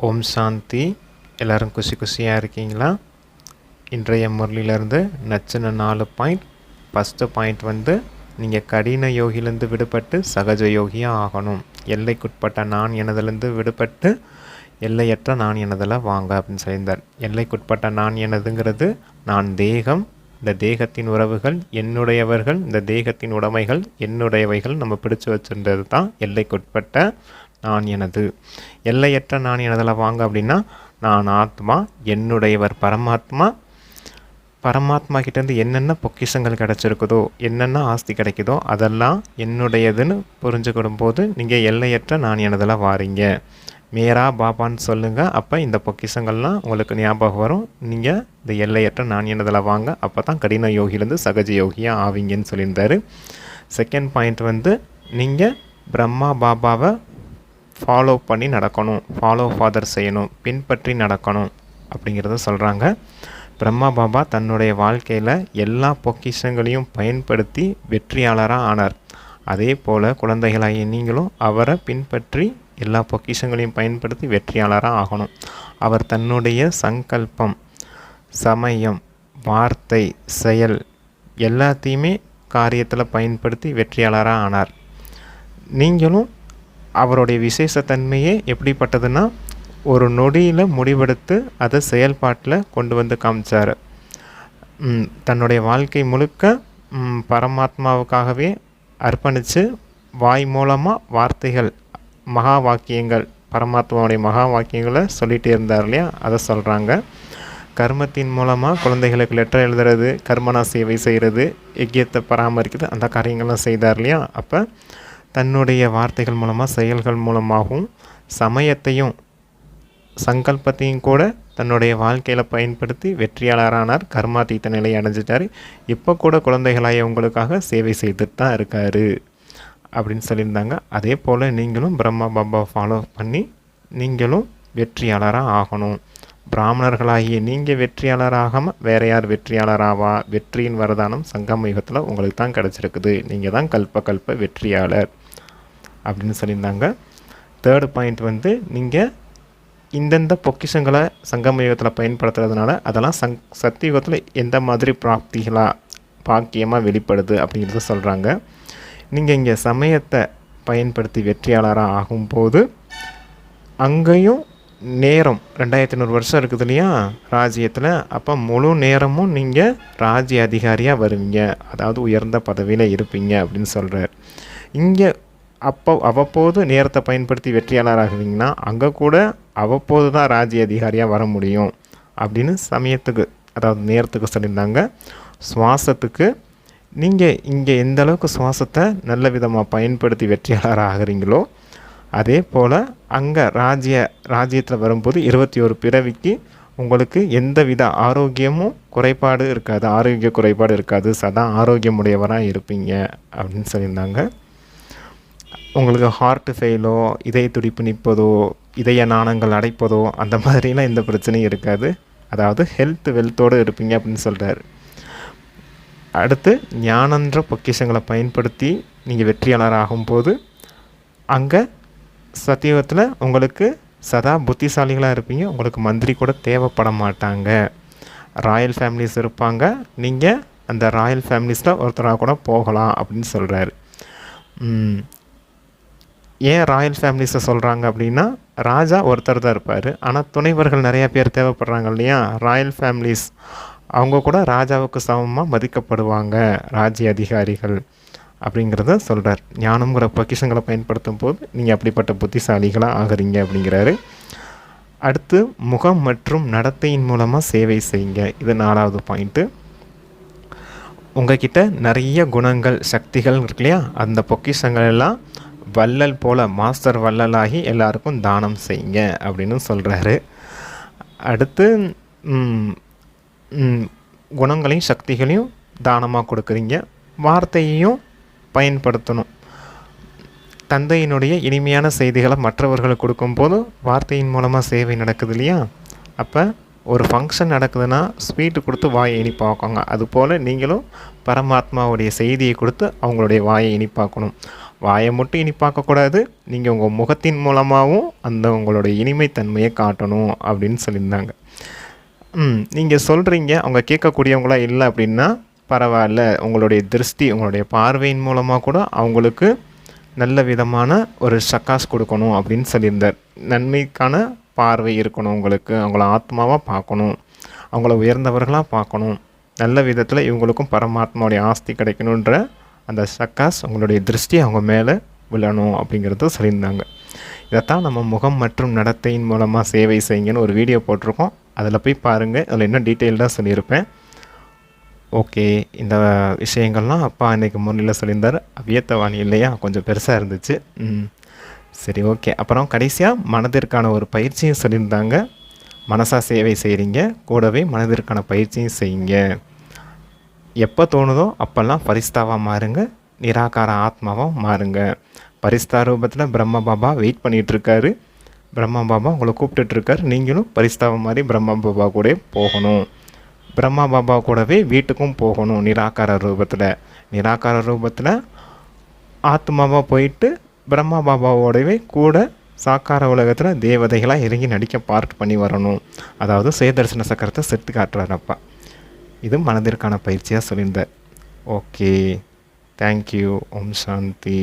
ஓம் சாந்தி. எல்லோரும் குஷியாக இருக்கீங்களா? இன்றைய முரளியிலேருந்து நச்சின 4 பாயிண்ட். ஃபஸ்ட்டு பாயிண்ட் வந்து நீங்கள் கடின யோகிலேருந்து விடுபட்டு சகஜ யோகியாக ஆகணும். எல்லைக்குட்பட்ட நான் எனதுலேருந்து விடுபட்டு எல்லையற்ற நான் எனதில் வாங்க அப்படின்னு சொல்லியிருந்தார். எல்லைக்குட்பட்ட நான் எனதுங்கிறது நான் தேகம், இந்த தேகத்தின் உறவுகள் என்னுடையவர்கள், இந்த தேகத்தின் உடைமைகள் என்னுடையவைகள் நம்ம பிடிச்சு வச்சுருந்தது தான் எல்லைக்குட்பட்ட நான் எனது. எல்லையற்ற நான் எனதில் வாங்க அப்படின்னா நான் ஆத்மா, என்னுடையவர் பரமாத்மா. பரமாத்மா கிட்டேருந்து என்னென்ன பொக்கிஷங்கள் கிடச்சிருக்குதோ, என்னென்ன ஆஸ்தி கிடைக்குதோ அதெல்லாம் என்னுடையதுன்னு புரிஞ்சுக்கிடும் போது நீங்கள் எல்லையற்ற நான் எனதில் வாரீங்க. மேரா பாபான்னு சொல்லுங்கள். அப்போ இந்த பொக்கிஷங்கள்லாம் உங்களுக்கு ஞாபகம் வரும். நீங்கள் இந்த எல்லையற்ற நான் எனதில் வாங்க. அப்போ தான் கடின யோகிலேருந்து சகஜ யோகியாக ஆவீங்கன்னு சொல்லியிருந்தார். செகண்ட் பாயிண்ட் வந்து நீங்கள் பிரம்மா பாபாவை ஃபாலோ பண்ணி நடக்கணும், ஃபாலோ ஃபாதர் செய்யணும், பின்பற்றி நடக்கணும் அப்படிங்கிறத சொல்கிறாங்க. பிரம்மா பாபா தன்னுடைய வாழ்க்கையில் எல்லா பொக்கிஷங்களையும் பயன்படுத்தி வெற்றியாளராக ஆனார். அதே போல் குழந்தைகளாகிய நீங்களும் அவரை பின்பற்றி எல்லா பொக்கிஷங்களையும் பயன்படுத்தி வெற்றியாளராக ஆகணும். அவர் தன்னுடைய சங்கல்பம், சமயம், வார்த்தை, செயல் எல்லாத்தையுமே காரியத்தில் பயன்படுத்தி வெற்றியாளராக ஆனார். நீங்களும் அவருடைய விசேஷத்தன்மையே எப்படிப்பட்டதுன்னா ஒரு நொடியில் முடிவெடுத்து அதை செயல்பாட்டில் கொண்டு வந்து காமிச்சார். தன்னுடைய வாழ்க்கை முழுக்க பரமாத்மாவுக்காகவே அர்ப்பணித்து வாய் மூலமாக வார்த்தைகள், மகா வாக்கியங்கள், பரமாத்மாவுடைய மகா வாக்கியங்களை சொல்லிகிட்டே இருந்தார் இல்லையா, அதை சொல்கிறாங்க. கர்மத்தின் மூலமாக குழந்தைகளுக்கு லெட்டர் எழுதுறது, கர்மனா சேவை செய்கிறது, யஜ்யத்தை பராமரிக்கிறது, அந்த காரியங்கள்லாம் செய்தார் இல்லையா. அப்போ தன்னுடைய வார்த்தைகள் மூலமாக, செயல்கள் மூலமாகவும், சமயத்தையும் சங்கல்பத்தையும் கூட தன்னுடைய வாழ்க்கையில் பயன்படுத்தி வெற்றியாளரானார். கர்மாதீத்த நிலையை அடைஞ்சிட்டார். இப்போ கூட குழந்தைகளாய உங்களுக்காக சேவை செய்துட்டு தான் இருக்கார் அப்படின்னு சொல்லியிருந்தாங்க. அதே போல் நீங்களும் பிரம்மா பாபா ஃபாலோ பண்ணி நீங்களும் வெற்றியாளராக ஆகணும். பிராமணர்களாகிய நீங்கள் வெற்றியாளராகாமல் வேறு யார் வெற்றியாளராவா? வெற்றியின் வரதானம் சங்கம யுகத்தில் உங்களுக்கு தான் கிடச்சிருக்குது. நீங்கள் தான் கல்ப வெற்றியாளர் அப்படின்னு சொல்லியிருந்தாங்க. தேர்டு பாயிண்ட் வந்து நீங்கள் இந்தந்த பொக்கிஷங்களை சங்கம யுகத்தில் பயன்படுத்துறதுனால அதெல்லாம் சத்தியுகத்தில் எந்த மாதிரி பாக்கியமாக வெளிப்படுது அப்படிங்கிறத சொல்கிறாங்க. நீங்கள் இங்கே சமயத்தை பயன்படுத்தி வெற்றியாளராக ஆகும்போது அங்கேயும் நேரம் 2500 வருஷம் இருக்குது இல்லையா ராஜ்யத்தில். அப்போ முழு நேரமும் நீங்கள் ராஜ்ய அதிகாரியாக வருவீங்க, அதாவது உயர்ந்த பதவியில் இருப்பீங்க அப்படின்னு சொல்கிறார். இங்கே அவ்வப்போது நேரத்தை பயன்படுத்தி வெற்றியாளராகுவீங்கன்னா அங்கே கூட அவ்வப்போது தான் ராஜ்ய அதிகாரியாக வர முடியும் அப்படின்னு சமயத்துக்கு, அதாவது நேரத்துக்கு சொல்லியிருந்தாங்க. சுவாசத்துக்கு நீங்கள் இங்கே எந்த அளவுக்கு சுவாசத்தை நல்ல விதமாக பயன்படுத்தி வெற்றியாளராக ஆகிறீங்களோ அதே போல் அங்கே ராஜ்யத்தில் வரும்போது 21 பிறவிக்கு உங்களுக்கு எந்த வித ஆரோக்கியமும் குறைபாடு இருக்காது, ஆரோக்கிய குறைபாடு இருக்காது, சதா ஆரோக்கியமுடையவராக இருப்பீங்க அப்படின்னு சொல்லியிருந்தாங்க. உங்களுக்கு ஹார்ட் ஃபெயிலோ, இதய துடிப்பு நிற்பதோ, இதய நாணங்கள் அடைப்பதோ அந்த மாதிரிலாம் எந்த பிரச்சனையும் இருக்காது. அதாவது வெல்த்தோடு இருப்பீங்க அப்படின்னு சொல்கிறார். அடுத்து ஞானன்ற பொக்கிஷங்களை பயன்படுத்தி நீங்கள் வெற்றியாளர் ஆகும்போது அங்கே சத்தியுகத்தில் உங்களுக்கு சதா புத்திசாலிகளாக இருப்பீங்க. உங்களுக்கு மந்திரி கூட தேவைப்பட மாட்டாங்க. ராயல் ஃபேமிலிஸ் இருப்பாங்க. நீங்கள் அந்த ராயல் ஃபேமிலிஸில் ஒருத்தராக கூட போகலாம் அப்படின்னு சொல்கிறாரு. ஏன் ராயல் ஃபேமிலிஸை சொல்கிறாங்க அப்படின்னா ராஜா ஒருத்தர் தான் இருப்பார், ஆனால் துணைவர்கள் நிறையா பேர் தேவைப்படுறாங்க இல்லையா. ராயல் ஃபேமிலிஸ் அவங்க கூட ராஜாவுக்கு சமமாக மதிக்கப்படுவாங்க, ராஜ்ய அதிகாரிகள் அப்படிங்கிறத சொல்கிறார். ஞானம்ங்கிற பொக்கிஷங்களை பயன்படுத்தும் போது நீங்கள் அப்படிப்பட்ட புத்திசாலிகளாக ஆகிறீங்க அப்படிங்கிறாரு. அடுத்து முகம் மற்றும் நடத்தையின் மூலமாக சேவை செய்யுங்க. இது 4வது பாயிண்ட்டு. உங்ககிட்ட நிறைய குணங்கள், சக்திகள் இருக்கு இல்லையா, அந்த பொக்கிஷங்கள் எல்லாம் வள்ளல் போல் மாஸ்டர் வள்ளலாகி எல்லாருக்கும் தானம் செய்யுங்க அப்படின்னு சொல்கிறாரு. அடுத்து குணங்களையும் சக்திகளையும் தானமாக கொடுக்குறீங்க. வார்த்தையையும் பயன்படுத்தணும். தந்தையினுடைய இனிமையான செய்திகளை மற்றவர்களுக்கு கொடுக்கும்போது வார்த்தையின் மூலமாக சேவை நடக்குது இல்லையா. அப்போ ஒரு ஃபங்க்ஷன் நடக்குதுன்னா ஸ்வீட்டு கொடுத்து வாயை இனிப்பாக்குவாங்க. அதுபோல் நீங்களும் பரமாத்மாவுடைய செய்தியை கொடுத்து அவங்களுடைய வாயை இனிப்பாக்கணும். வாயை மட்டும் இனி பார்க்கக்கூடாது, நீங்கள் உங்கள் முகத்தின் மூலமாகவும் அந்த உங்களுடைய இனிமைத்தன்மையை காட்டணும் அப்படின்னு சொல்லியிருந்தாங்க. நீங்கள் சொல்கிறீங்க அவங்க கேட்கக்கூடியவங்களா இல்லை அப்படின்னா பரவாயில்ல, உங்களுடைய திருஷ்டி உங்களுடைய பார்வையின் மூலமாக கூட அவங்களுக்கு நல்ல விதமான ஒரு சக்காஸ் கொடுக்கணும் அப்படின்னு சொல்லியிருந்தார். நன்மைக்கான பார்வை இருக்கணும் உங்களுக்கு, அவங்கள ஆத்மாவாக பார்க்கணும், அவங்கள உயர்ந்தவர்களாக பார்க்கணும், நல்ல விதத்தில் இவங்களுக்கும் பரமாத்மாவுடைய ஆஸ்தி கிடைக்கணுன்ற அந்த சக்காஸ் உங்களுடைய திருஷ்டி அவங்க மேலே விழணும் அப்படிங்கிறத சொல்லியிருந்தாங்க. இதைத்தான் நம்ம முகம் மற்றும் நடத்தையின் மூலமாக சேவை செய்யுங்கன்னு ஒரு வீடியோ போட்டிருக்கோம். அதில் போய் பாருங்கள், அதில் இன்னும் டீட்டெயில்டாக சொல்லியிருப்பேன். ஓகே, இந்த விஷயங்கள்லாம் அப்பா இன்றைக்கி முன்னிலையில் சொல்லியிருந்தார். அவ்வியத்தவாணி இல்லையா, கொஞ்சம் பெருசாக இருந்துச்சு. சரி, ஓகே. அப்புறம் கடைசியாக மனதிற்கான ஒரு பயிற்சியும் சொல்லியிருந்தாங்க. மனசாக சேவை செய்கிறீங்க, கூடவே மனதிற்கான பயிற்சியும் செய்யுங்க. எப்போ தோணுதோ அப்போல்லாம் பரிஸ்தாவாக மாறுங்க, நிராகார ஆத்மாவாக மாறுங்க. பரிஸ்தா ரூபத்தில் பிரம்ம பாபா வெயிட் பண்ணிகிட்ருக்காரு. பிரம்மா பாபா உங்களை கூப்பிட்டுட்ருக்கார். நீங்களும் பரிஸ்தாவை மாதிரி பிரம்மா பாபா கூட போகணும். பிரம்மா பாபா கூடவே வீட்டுக்கும் போகணும். நிராகார ரூபத்தில் ஆத்மாவாக போயிட்டு பிரம்மா பாபாவோடவே கூட சாக்கார உலகத்தில் தேவதைகளாக இறங்கி நடிக்க பார்ட் பண்ணி வரணும். அதாவது சுயதர்சன சக்கரத்தை செத்து காட்டுறாரப்பா. இது மனதிற்கான பயிற்சியாக சொல்லியிருந்தார். Okay, thank you. ஓம் சாந்தி.